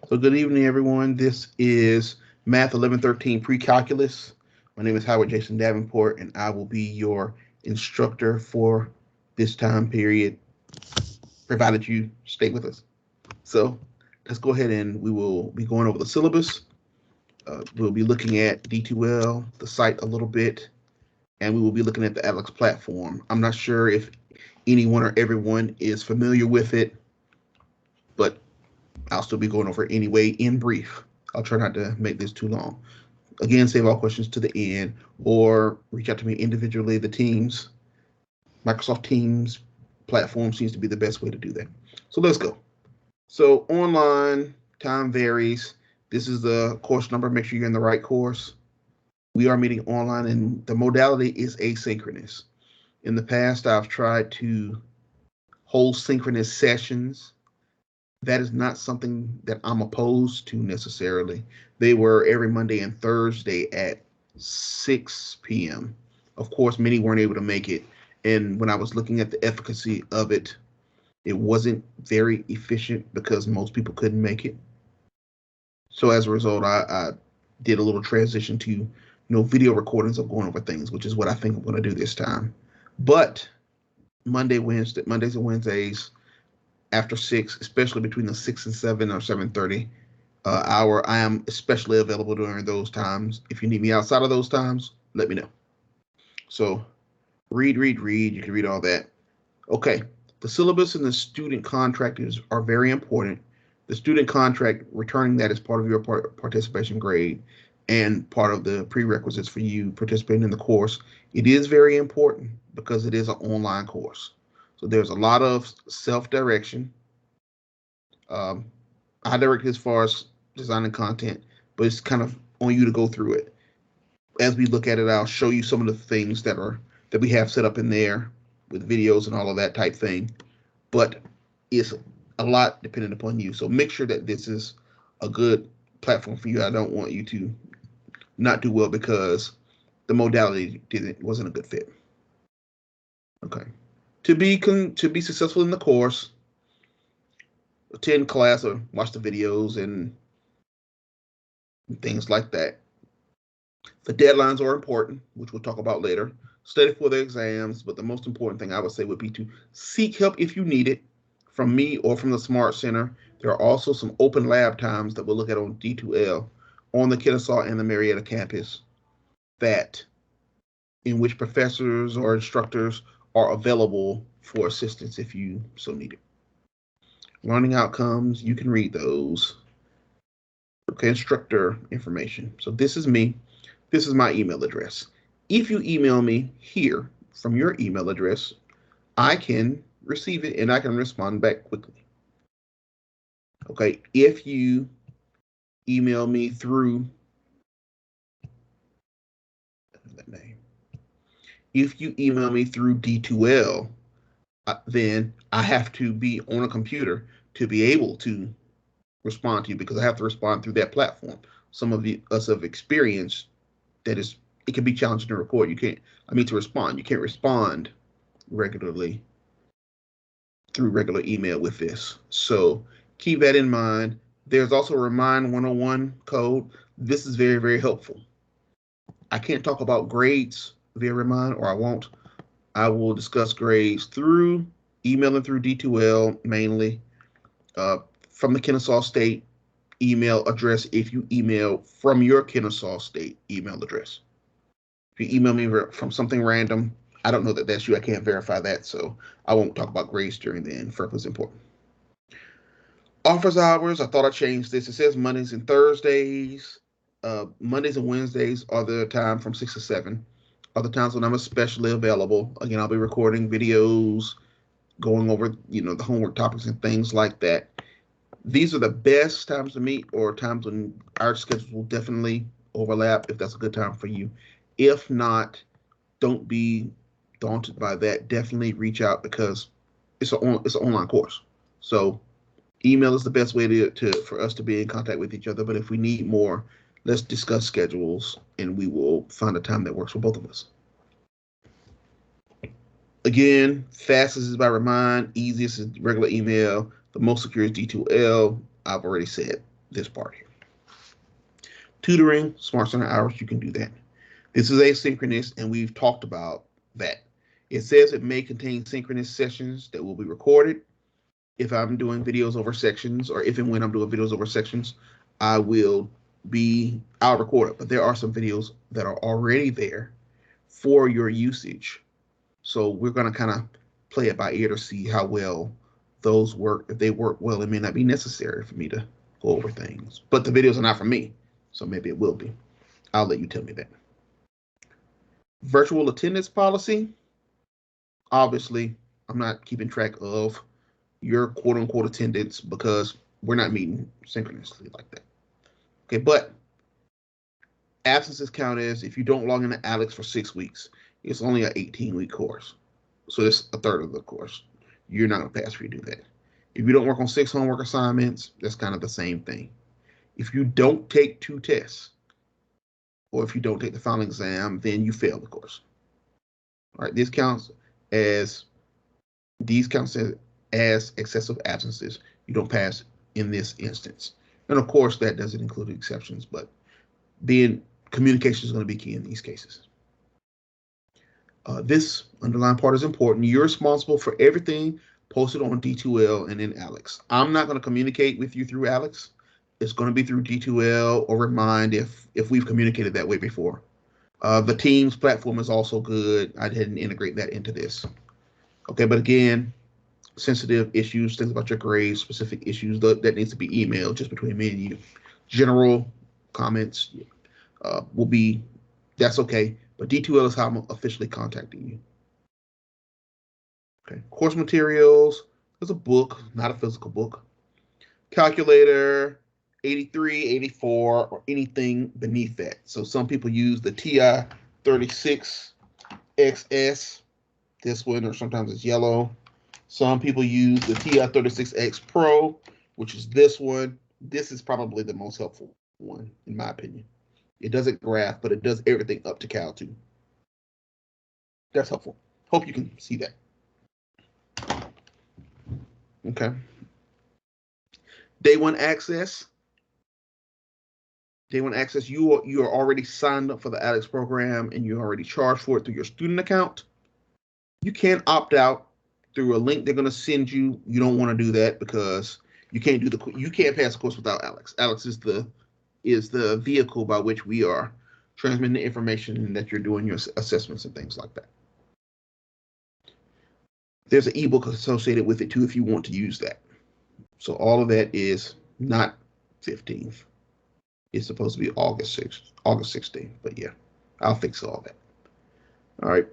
So good evening, everyone. This is Math 1113 Pre-Calculus. My name is Howard Jason Davenport, and I will be your instructor for this time period, provided you stay with us. So let's go ahead and we will be going over the syllabus. We'll be looking at D2L, the site a little bit, and we will be looking at the ALEKS platform. I'm not sure if anyone or everyone is familiar with it, but I'll still be going over it anyway in brief. I'll try not to make this too long. Again, save all questions to the end or reach out to me individually. The Teams, Microsoft Teams platform seems to be the best way to do that. So let's go. So online, time varies. This is the course number. Make sure you're in the right course. We are meeting online and the modality is asynchronous. In the past, I've tried to hold synchronous sessions. That is not something that I'm opposed to necessarily. They were every Monday and Thursday at 6 p.m. Of course, many weren't able to make it. And when I was looking at the efficacy of it, it wasn't very efficient because most people couldn't make it. So as a result, I did a little transition to video recordings of going over things, which is what I think I'm going to do this time. But Mondays and Wednesdays, after 6, especially between the 6 and 7 or 7:30 hour, I am especially available during those times. If you need me outside of those times, let me know. So read. You can read all that. Okay, the syllabus and the student contract are very important. The student contract, returning that as part of your participation grade and part of the prerequisites for you participating in the course. It is very important because it is an online course. So there's a lot of self-direction. I direct as far as designing content, but it's kind of on you to go through it. As we look at it, I'll show you some of the things that we have set up in there with videos and all of that type thing. But it's a lot dependent upon you. So make sure that this is a good platform for you. I don't want you to not do well because the modality wasn't a good fit. Okay. To be successful in the course, attend class or watch the videos and things like that. The deadlines are important, which we'll talk about later. Study for the exams, but the most important thing I would say would be to seek help if you need it from me or from the Smart Center. There are also some open lab times that we'll look at on D2L on the Kennesaw and the Marietta campus in which professors or instructors are available for assistance if you so need it. Learning outcomes, you can read those. Okay, instructor information. So this is me. This is my email address. If you email me here from your email address, I can receive it and I can respond back quickly. Okay, if you email me through D2L, then I have to be on a computer to be able to respond to you because I have to respond through that platform. Some of us have experienced that it can be challenging to record. To respond. You can't respond regularly through regular email with this. So keep that in mind. There's also a Remind 101 code. This is very, very helpful. I can't talk about grades via Remind, or I won't. I will discuss grades through emailing through D2L mainly from the Kennesaw State email address if you email from your Kennesaw State email address. If you email me from something random, I don't know that that's you. I can't verify that, so I won't talk about grades during the end. FERPA is important. Office hours, I thought I changed this. It says Mondays and Thursdays. Mondays and Wednesdays are the time from 6 to 7. Other times when I'm especially available. Again, I'll be recording videos, going over the homework topics and things like that. These are the best times to meet, or times when our schedules will definitely overlap if that's a good time for you. If not, don't be daunted by that. Definitely reach out because it's an online course. So email is the best way for us to be in contact with each other. But if we need more, let's discuss schedules and we will find a time that works for both of us. Again, fastest is by Remind, easiest is regular email, the most secure is D2L. I've already said. this part here. Tutoring, Smart Center hours, you can do that. This is asynchronous, and we've talked about that. It says it may contain synchronous sessions that will be recorded. If I'm doing videos over sections, or if and when I'm doing videos over sections, I'll record it. But there are some videos that are already there for your usage. So we're going to kind of play it by ear to see how well those work. If they work well, it may not be necessary for me to go over things. But the videos are not for me, so maybe it will be. I'll let you tell me that. Virtual attendance policy. Obviously, I'm not keeping track of your quote-unquote attendance because we're not meeting synchronously like that. Okay, but absences count as if you don't log into ALEKS for 6 weeks. It's only an 18-week course, so it's a third of the course. You're not going to pass if you do that. If you don't work on 6 homework assignments, that's kind of the same thing. If you don't take 2 tests, or if you don't take the final exam, then you fail the course. All right, these counts as excessive absences. You don't pass in this instance. And of course, that doesn't include exceptions, but communication is going to be key in these cases. This underlying part is important. You're responsible for everything posted on D2L and in ALEKS. I'm not going to communicate with you through ALEKS. It's going to be through D2L or Remind if we've communicated that way before. The Teams platform is also good. I didn't integrate that into this. Okay, but again, sensitive issues, things about your grades, specific issues, that needs to be emailed just between me and you. General comments that's okay, but D2L is how I'm officially contacting you. Okay, course materials, there's a book, not a physical book. Calculator, 83, 84, or anything beneath that. So some people use the TI-36XS, this one, or sometimes it's yellow. Some people use the TI-36X Pro, which is this one. This is probably the most helpful one, in my opinion. It doesn't graph, but it does everything up to Cal 2. That's helpful. Hope you can see that. Okay. Day one access. Day one access, you are already signed up for the ALEKS program and you already charged for it through your student account. You can opt out through a link they're going to send you. You don't want to do that because you can't pass the course without ALEKS. ALEKS is the vehicle by which we are transmitting the information and that you're doing your assessments and things like that. There's an ebook associated with it too if you want to use that. So all of that is not 15th. It's supposed to be August 16th, but yeah, I'll fix all that. All right.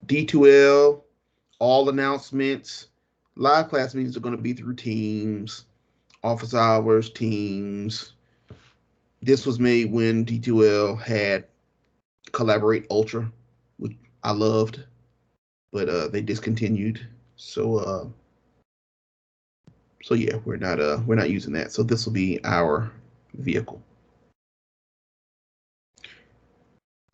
D2L, all announcements, live class meetings are going to be through Teams, office hours, Teams. This was made when D2L had Collaborate Ultra, which I loved, but they discontinued. So yeah, we're not using that. So this will be our vehicle.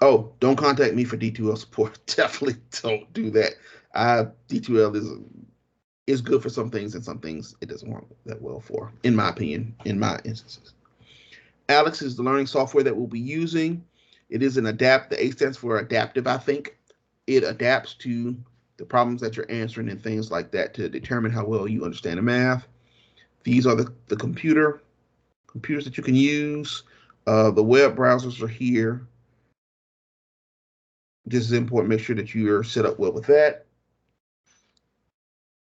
Oh, don't contact me for D2L support. Definitely don't do that. D2L is good for some things and some things it doesn't work that well for, in my opinion, in my instances. ALEKS is the learning software that we'll be using. It is an adapt. The A stands for adaptive, I think. It adapts to the problems that you're answering and things like that to determine how well you understand the math. These are the computers that you can use. The web browsers are here. This is important. Make sure that you are set up well with that.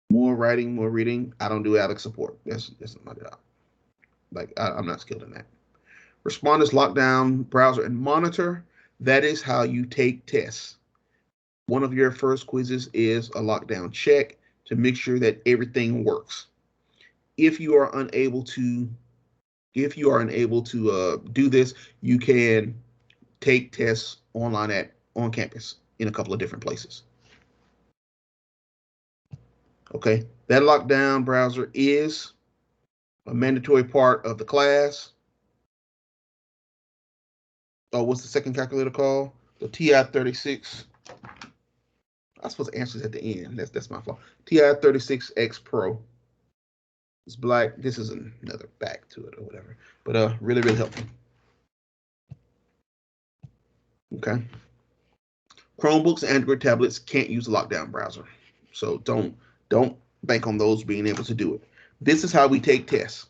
More writing, more reading. I don't do ALEKS support. That's not my job. Like I'm not skilled in that. Responders, lockdown, browser, and monitor. That is how you take tests. One of your first quizzes is a lockdown check to make sure that everything works. If you are unable to do this, you can take tests online on campus in a couple of different places. Okay, that lockdown browser is a mandatory part of the class. Oh, what's the second calculator called? The TI-36. I suppose the answer is at the end. That's my fault. TI-36X Pro It's black. This is another back to it or whatever. But really, really helpful. Okay. Chromebooks and Android tablets can't use a lockdown browser. So don't bank on those being able to do it. This is how we take tests.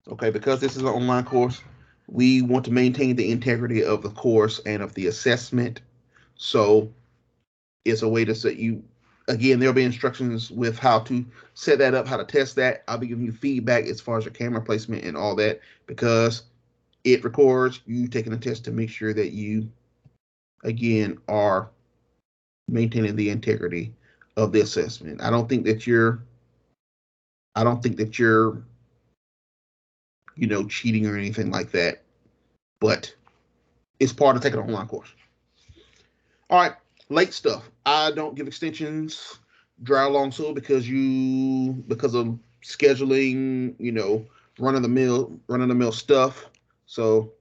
Okay, because this is an online course, we want to maintain the integrity of the course and of the assessment. So it's a way to set you, again, there'll be instructions with how to set that up, how to test that. I'll be giving you feedback as far as your camera placement and all that, because it records you taking a test to make sure that you, again, are maintaining the integrity of the assessment. I don't think that you're, cheating or anything like that, but it's part of taking an online course. All right, late stuff. I don't give extensions dry along so because of scheduling, run of the mill stuff. So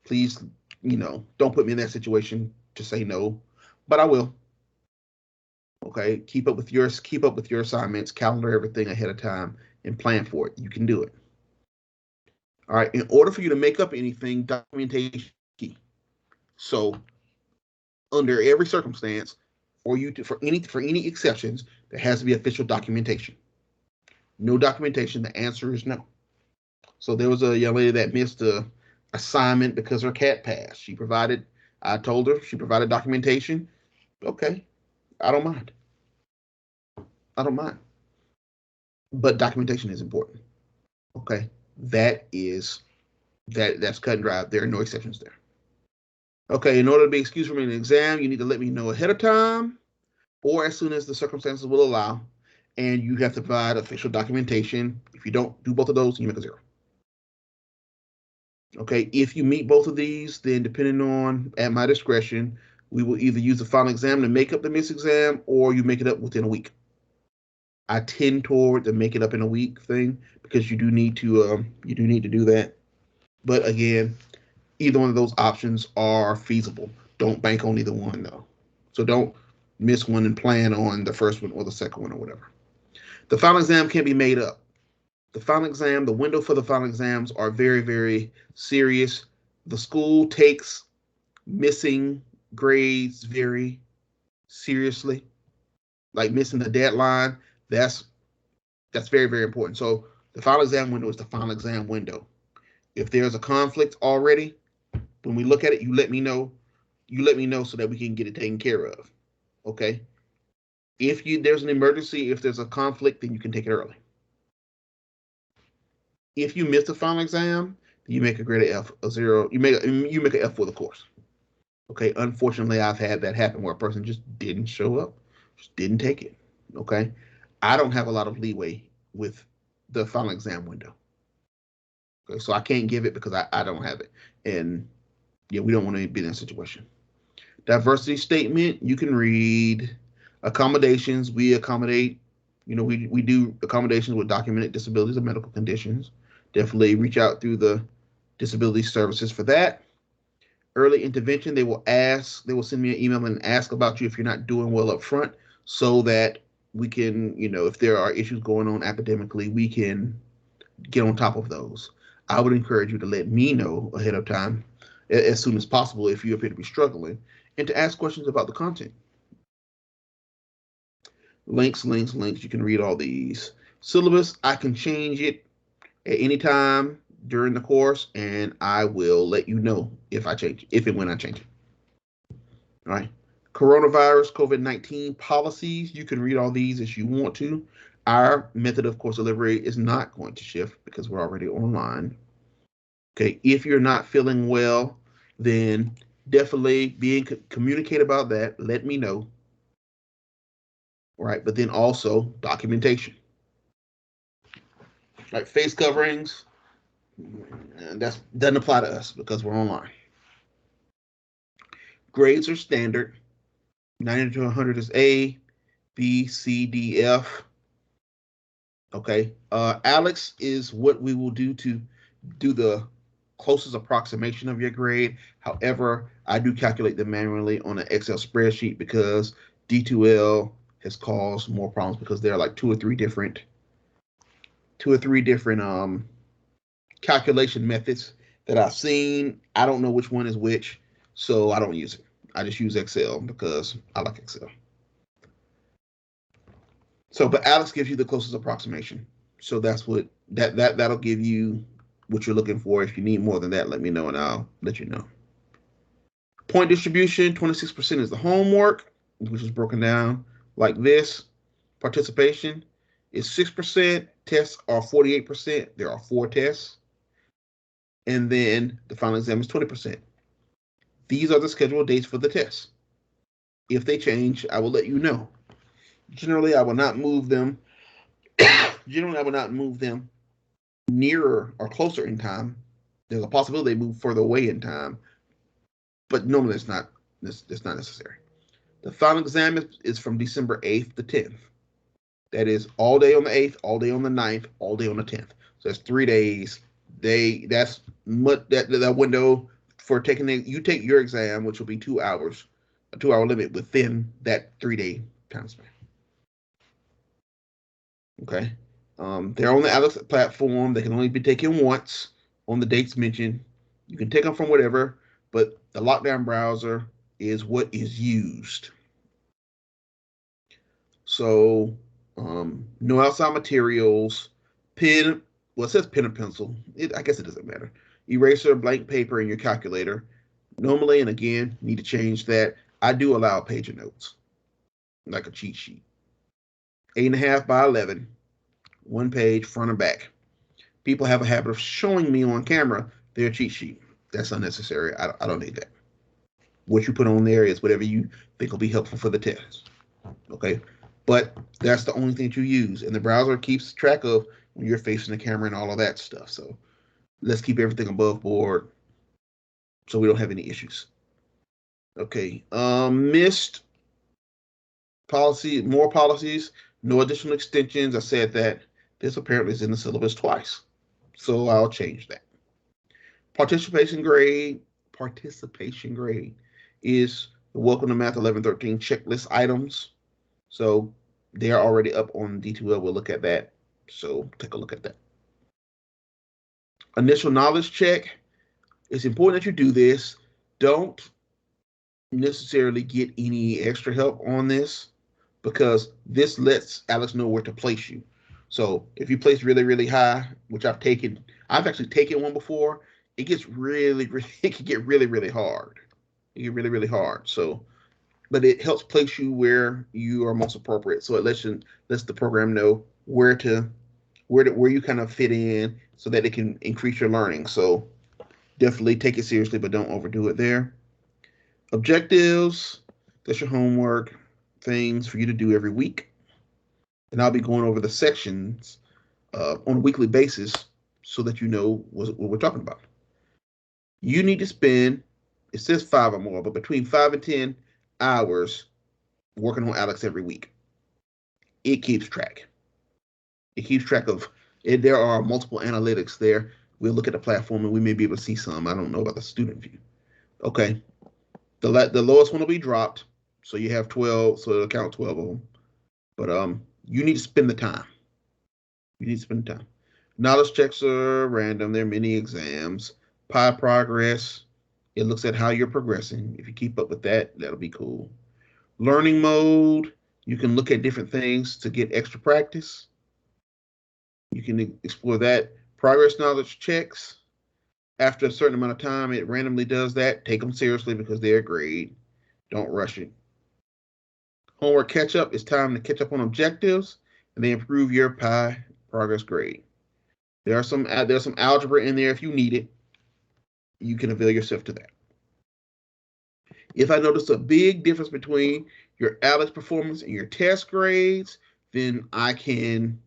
please, don't put me in that situation to say no, but I will. Okay, keep up with your assignments, calendar everything ahead of time, and plan for it. You can do it. All right. In order for you to make up anything, documentation is key. So under every circumstance, for any exceptions, there has to be official documentation. No documentation, the answer is no. So there was a young lady that missed a assignment because her cat passed. I told her she provided documentation. Okay, I don't mind. But documentation is important. Okay, that's cut and dry. There are no exceptions there. Okay, in order to be excused from an exam, you need to let me know ahead of time or as soon as the circumstances will allow, and you have to provide official documentation. If you don't do both of those, you make a 0. Okay, if you meet both of these, then depending on, at my discretion, we will either use the final exam to make up the missed exam, or you make it up within a week. I tend toward the make it up in a week thing because you do need to do that. But again, either one of those options are feasible. Don't bank on either one though. So don't miss one and plan on the first one or the second one or whatever. The final exam can be made up. The window for the final exams are very, very serious. The school takes missing grades very seriously. Like missing the deadline, that's very, very important. So the final exam window is the final exam window. If there's a conflict already, when we look at it, you let me know. So that we can get it taken care of. Okay. If there's an emergency, if there's a conflict, then you can take it early. If you miss the final exam, you make a grade F, a 0. You make an F for the course. Okay. Unfortunately, I've had that happen where a person just didn't show up, just didn't take it. Okay. I don't have a lot of leeway with the final exam window. Okay. So I can't give it because I don't have it. And yeah, we don't want to be in that situation. Diversity statement, you can read. Accommodations, we accommodate, we do accommodations with documented disabilities and medical conditions. Definitely reach out through the disability services for that. Early intervention, they will send me an email and ask about you if you're not doing well up front, so that we can, if there are issues going on academically, we can get on top of those. I would encourage you to let me know ahead of time, as soon as possible, if you appear to be struggling, and to ask questions about the content. Links. You can read all these. Syllabus, I can change it at any time during the course, and I will let you know if and when I change it. All right. Coronavirus, COVID-19 policies, you can read all these as you want to. Our method of course delivery is not going to shift because we're already online. Okay. If you're not feeling well, then definitely communicate about that. Let me know. Right, but then also documentation. Like face coverings, that doesn't apply to us because we're online. Grades are standard. 90 to 100 is A, B, C, D, F. Okay. ALEKS is what we will do to do the closest approximation of your grade. However, I do calculate them manually on an Excel spreadsheet because D2L has caused more problems because there are like 2 or 3 different 2 or 3 different calculation methods that I've seen. I don't know which one is which, so I don't use it. I just use Excel because I like Excel. So, but ALEKS gives you the closest approximation. So that's what that'll give you what you're looking for. If you need more than that, let me know and I'll let you know. Point distribution, 26% is the homework, which is broken down like this. Participation is 6%. Tests are 48%. There are 4 tests. And then the final exam is 20%. These are the scheduled dates for the tests. If they change, I will let you know. Generally, I will not move them. Generally, I will not move them nearer or closer in time. There's a possibility they move further away in time, but normally it's not necessary. The final exam is from December 8th to 10th. That is all day on the 8th, all day on the 9th, all day on the 10th. So that's 3 days. That's that window for taking you take your exam, which will be 2 hours, a 2-hour limit within that 3-day time span. Okay. They're on the ALEKS platform. They can only be taken once on the dates mentioned. You can take them from whatever, but the lockdown browser is what is used. So no outside materials, pen, well, it says pen and pencil. I guess it doesn't matter. Eraser, blank paper, and your calculator. Normally, and again, need to change that. I do allow a page of notes, like a cheat sheet. 8.5 by 11, 1 page, front and back. People have a habit of showing me on camera their cheat sheet. That's unnecessary. I don't need that. What you put on there is whatever you think will be helpful for the test. Okay, but that's the only thing that you use, and the browser keeps track of when you're facing the camera and all of that stuff. So let's keep everything above board so we don't have any issues. Okay, missed policy, more policies, no additional extensions. I said that this apparently is in the syllabus twice, so I'll change that. Participation grade is the Welcome to Math 1113 checklist items. So they are already up on D2L. We'll look at that. So take a look at that. Initial knowledge check. It's important that you do this. Don't necessarily get any extra help on this because this lets ALEKS know where to place you. So if you place really, really high, which I've actually taken one before, it gets it can get really, really hard. It get really, really hard. So, but it helps place you where you are most appropriate. So it lets the program know where you kind of fit in so that it can increase your learning. So definitely take it seriously, but don't overdo it there. Objectives, that's your homework, things for you to do every week. And I'll be going over the sections on a weekly basis so that you know what we're talking about. You need to spend, it says 5 or more, but between 5 and 10 hours working on ALEKS every week. It keeps track. It keeps track of it. There are multiple analytics there. We'll look at the platform and we may be able to see some. I don't know about the student view. Okay. The lowest one will be dropped. So you have 12, so it'll count 12 of them. But you need to spend the time. You need to spend the time. Knowledge checks are random. There are many exams. Pi progress. It looks at how you're progressing. If you keep up with that, that'll be cool. Learning mode. You can look at different things to get extra practice. You can explore that. Progress knowledge checks. After a certain amount of time, it randomly does that. Take them seriously because they're a grade. Don't rush it. Homework catch-up. It's time to catch up on objectives and then improve your Pi progress grade. There's some algebra in there if you need it. You can avail yourself to that. If I notice a big difference between your ALEKS performance and your test grades, then I can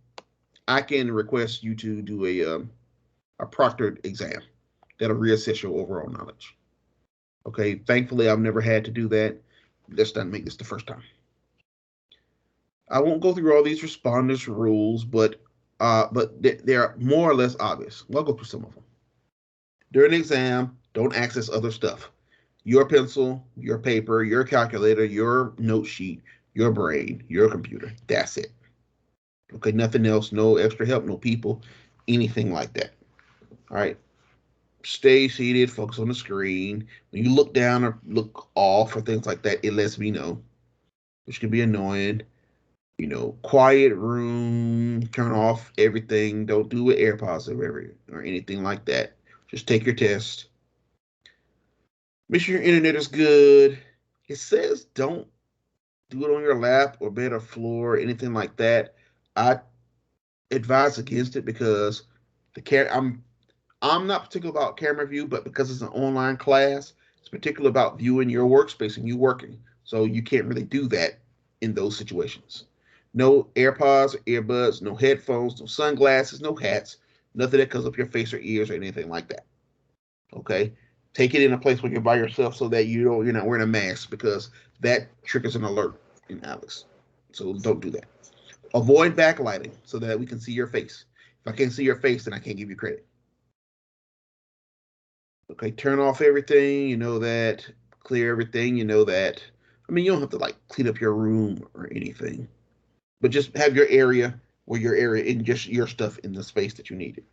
request you to do a proctored exam that'll reassess your overall knowledge. Okay, thankfully I've never had to do that. Let's not make this the first time. I won't go through all these responders rules, but they're more or less obvious. I'll go through some of them. During the exam, don't access other stuff. Your pencil, your paper, your calculator, your note sheet, your brain, your computer. That's it. Okay, nothing else, no extra help, no people, anything like that. All right, stay seated, focus on the screen. When you look down or look off or things like that, it lets me know, which can be annoying. Quiet room, turn off everything. Don't do it AirPods or anything like that. Just take your test. Make sure your internet is good. It says don't do it on your lap or bed or floor, or anything like that. I advise against it because I'm not particular about camera view, but because it's an online class, it's particular about viewing your workspace and you working. So you can't really do that in those situations. No AirPods or earbuds, no headphones, no sunglasses, no hats, nothing that comes up your face or ears or anything like that. Okay. Take it in a place where you're by yourself so that you're not wearing a mask because that triggers an alert in ALEKS. So don't do that. Avoid backlighting so that we can see your face. If I can't see your face, then I can't give you credit. Okay, turn off everything, that. Clear everything, that. I mean, you don't have to like clean up your room or anything, but just have your area where your area and just your stuff in the space that you need it.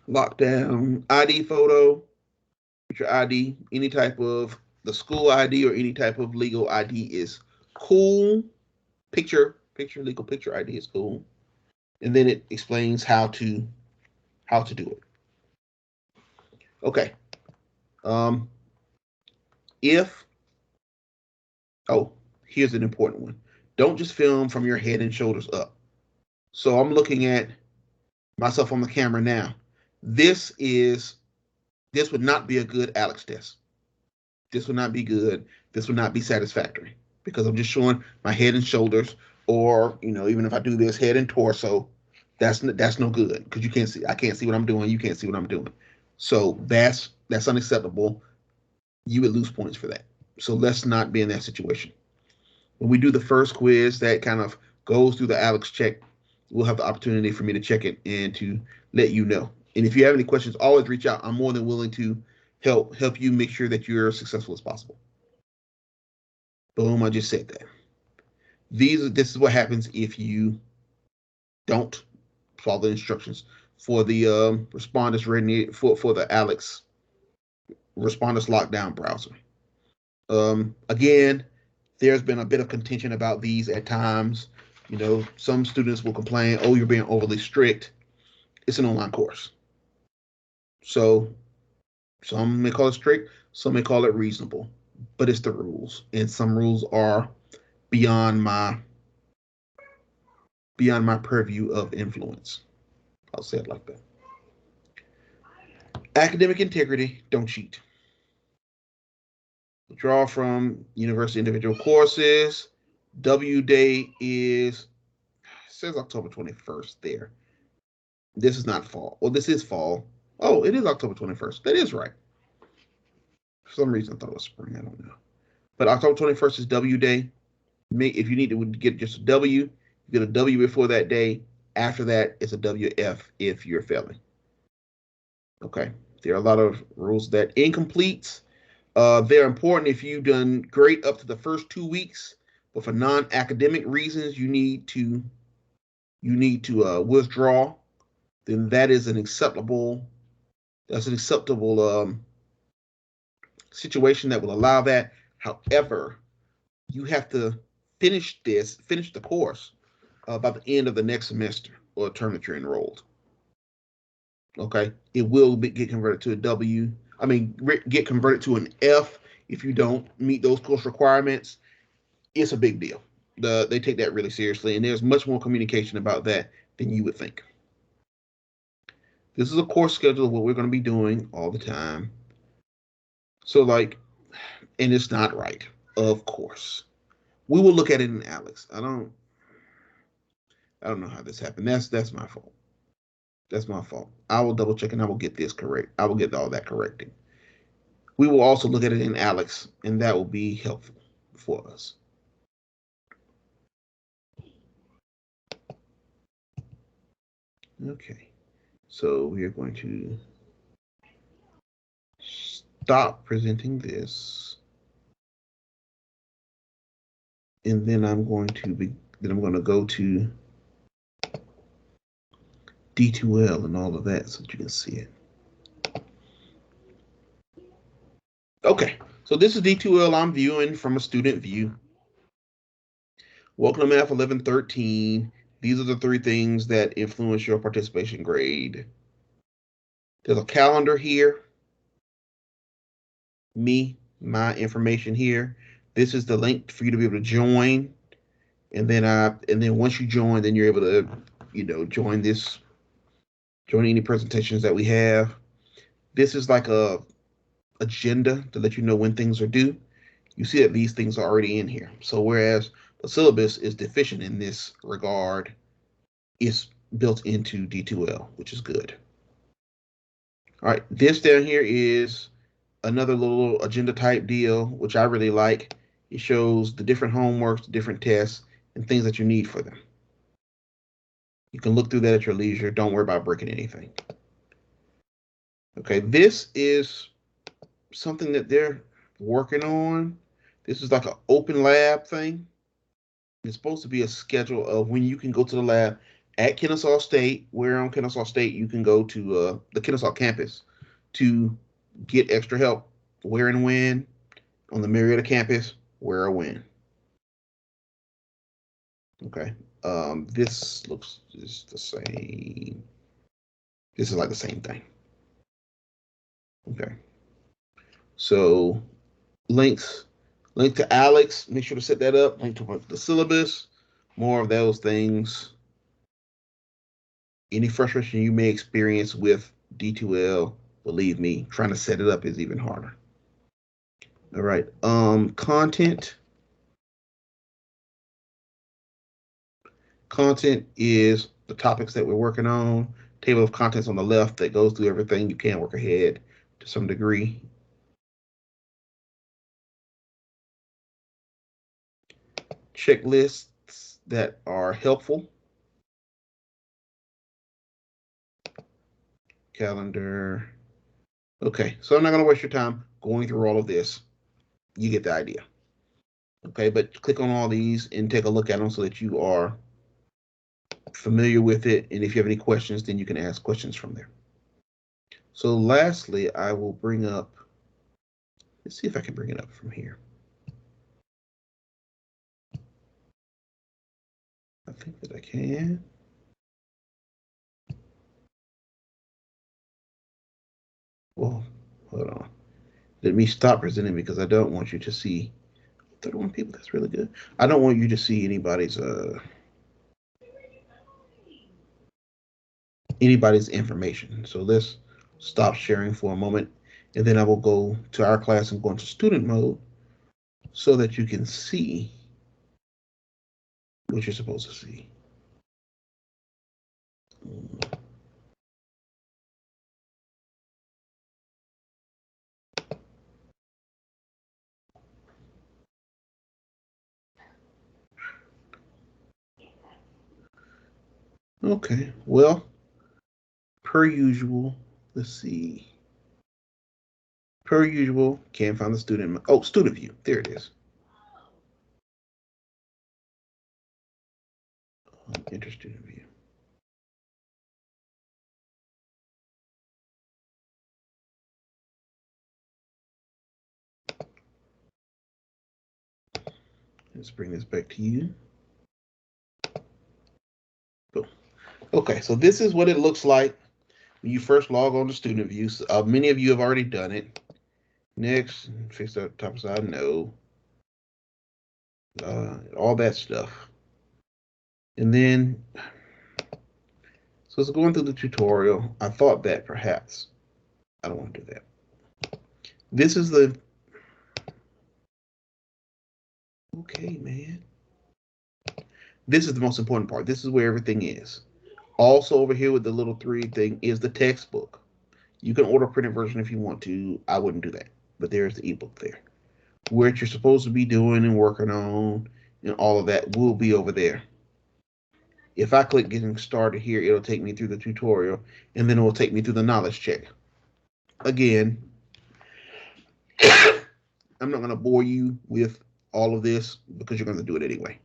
Lockdown ID photo, your ID, any type of the school ID or any type of legal ID is cool. Legal picture ID is cool. And then it explains how to do it. Okay. Um, if oh, here's an important one. Don't just film from your head and shoulders up. So I'm looking at myself on the camera now. This is this would not be a good ALEKS test. This would not be good. This would not be satisfactory because I'm just showing my head and shoulders, or even if I do this head and torso, that's no good because you can't see. I can't see what I'm doing. You can't see what I'm doing. So that's unacceptable. You would lose points for that. So let's not be in that situation. When we do the first quiz that kind of goes through the ALEKS check, we'll have the opportunity for me to check it and to let you know. And if you have any questions, always reach out. I'm more than willing to help you make sure that you're as successful as possible. Boom, I just said that. This is what happens if you don't follow the instructions for the responders ready for the ALEKS responders lockdown browser. Again, there's been a bit of contention about these at times. Some students will complain, "Oh, you're being overly strict." It's an online course, so some may call it strict, some may call it reasonable, but it's the rules, and some rules are beyond my purview of influence. I'll say it like that. Academic integrity, don't cheat. Withdraw from university individual courses. W day is, says October 21st there. This is not fall. Well, this is fall. Oh, it is October 21st. That is right. For some reason, I thought it was spring. I don't know. But October 21st is W day. If you need to get just a W, you get a W before that day. After that, it's a WF if you're failing. Okay. There are a lot of rules that incompletes. They're important if you've done great up to the first 2 weeks, but for non-academic reasons, you need to withdraw. Then that's an acceptable situation that will allow that. However, you have to finish the course by the end of the next semester or term that you're enrolled. Okay, it will get converted to a W. I mean, get converted to an F if you don't meet those course requirements. It's a big deal. They take that really seriously, and there's much more communication about that than you would think. This is a course schedule of what we're going to be doing all the time. So, and it's not right, of course. We will look at it in ALEKS. I don't know how this happened. That's my fault. That's my fault. I will double check and I will get this correct. I will get all that corrected. We will also look at it in ALEKS, and that will be helpful for us. Okay, so we are going to stop presenting this, and then I'm going to Then I'm going to go to D2L and all of that so that you can see it. Okay, so this is D2L I'm viewing from a student view. Welcome to Math 1113. These are the 3 things that influence your participation grade. There's a calendar here. My information here. This is the link for you to be able to join. And then once you join, then you're able to, join any presentations that we have. This is like a agenda to let you know when things are due. You see that these things are already in here. So whereas the syllabus is deficient in this regard, it's built into D2L, which is good. All right, this down here is another little agenda type deal, which I really like. It shows the different homeworks, the different tests, and things that you need for them. You can look through that at your leisure. Don't worry about breaking anything. Okay, this is something that they're working on. This is like an open lab thing. It's supposed to be a schedule of when you can go to the lab at Kennesaw State. Where on Kennesaw State you can go to the Kennesaw campus to get extra help. Where and when on the Marietta campus, where or when. Okay. This looks just the same. This is like the same thing. Okay. So links, link to ALEKS, make sure to set that up. Link to the syllabus, more of those things. Any frustration you may experience with D2L, believe me, trying to set it up is even harder. All right. Content. Content is the topics that we're working on. Table of contents on the left that goes through everything. You can work ahead to some degree. Checklists that are helpful. Calendar. Okay, so I'm not going to waste your time going through all of this. You get the idea. Okay, but click on all these and take a look at them so that you are familiar with it. And if you have any questions, then you can ask questions from there. So lastly, I will bring up, let's see if I can bring it up from here. I think that I can. Well, hold on. Let me stop presenting because I don't want you to see 31 people. That's really good. I don't want you to see anybody's information. So let's stop sharing for a moment, and then I will go to our class and go into student mode so that you can see what you're supposed to see. Okay, well, per usual, let's see. Per usual, can't find the student. Oh, student view. There it is. Enter student view. Let's bring this back to you. Cool. Okay, so this is what it looks like when you first log on to student view. Many of you have already done it. Next, fix that top side. No. All that stuff. And then, so it's going through the tutorial. I thought that perhaps I don't want to do that. This is the, okay, man. This is the most important part. This is where everything is. Also over here with the little 3 thing is the textbook. You can order a printed version if you want to. I wouldn't do that, but there's the ebook there. What you're supposed to be doing and working on and all of that will be over there. If I click getting started here, it'll take me through the tutorial, and then it will take me through the knowledge check. Again, I'm not going to bore you with all of this because you're going to do it anyway.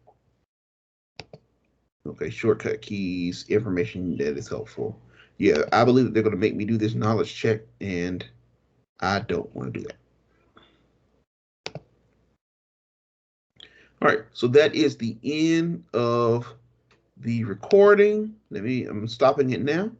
Okay, shortcut keys, information that is helpful. Yeah, I believe that they're going to make me do this knowledge check, and I don't want to do that. All right, so that is the end of the recording. I'm stopping it now.